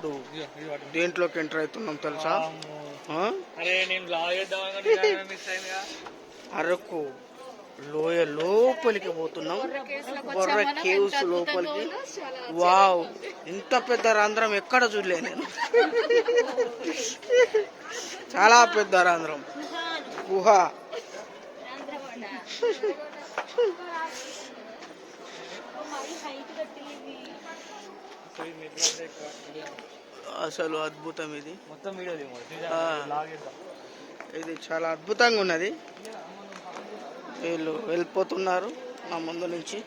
ఇప్పుడు దేంట్లోకి ఎంటర్ అవుతున్నాం తెలుసా? అరకు లోయ లోపలికి పోతున్నాం. బొర్ర కేవ్స్ లోపలికి. వావ్, ఇంత పెద్ద రంధ్రం ఎక్కడ చూడలే నేను. చాలా పెద్ద రంధ్రం, గుహ. అసలు అద్భుతం ఇది. ఇది చాలా అద్భుతంగా ఉన్నది. వీళ్ళు వెళ్ళిపోతున్నారు నా ముందు నుంచి,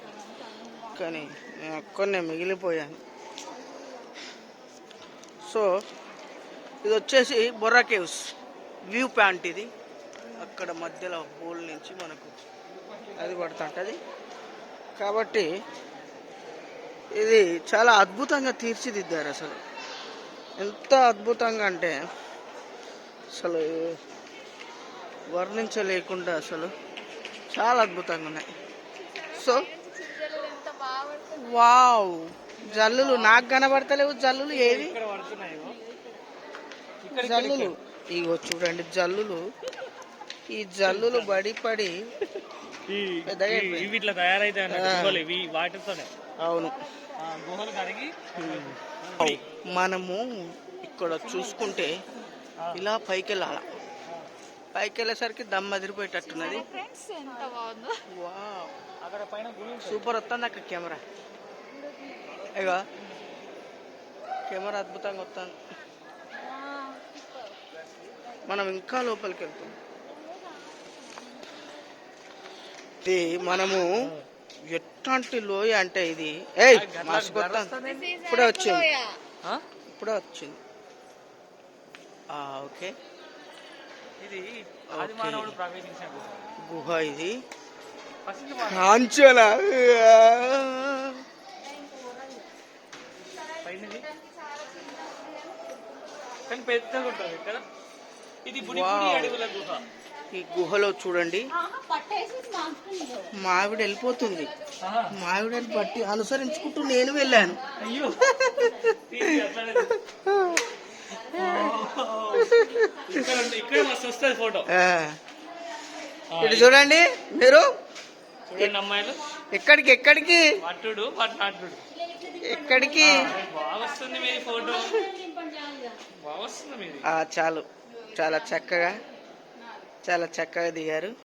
కానీ నేను ఒక్కనే మిగిలిపోయాను. సో ఇది వచ్చేసి బొర్రా కేవ్స్ వ్యూ పాయింట్. ఇది అక్కడ మధ్యలో హోల్ నుంచి మనకు అది పడుతుంటుంది. కాబట్టి ఇది చాలా అద్భుతంగా తీర్చిదిద్దారు. అసలు ఎంత అద్భుతంగా అంటే అసలు వర్ణించలేకుండా అసలు చాలా అద్భుతంగా ఉన్నాయి. సో వావ్, జల్లులు నాకు కనబడతలేవు. జల్లులు ఏవి? జల్లులు ఇగో చూడండి, జల్లులు. ఈ జల్లులు పడి అవును. మనము ఇక్కడ చూసుకుంటే ఇలా పైకి వెళ్ళాల. పైకి వెళ్ళేసరికి దమ్ అదిరిపోయేటట్టున్నది. సూపర్ వస్తుంది అక్కడ కెమెరా. ఇగో కెమెరా అద్భుతంగా వస్తుంది. మనం ఇంకా లోపలికి వెళ్తాం. ఇది మనము ఎట్లాంటి లోయ అంటే ఇది ఇప్పుడే వచ్చింది. ఓకే, ఇది గుహ. ఇది కాంచన. ఈ గుహలో చూడండి, మావిడ వెళ్ళిపోతుంది. మావిడని బట్టి అనుసరించుకుంటూ నేను వెళ్ళాను. ఇటు చూడండి మీరు. ఎక్కడికి ఎక్కడికి ఎక్కడికి? చాలు, చాలా చక్కగా దిగారు.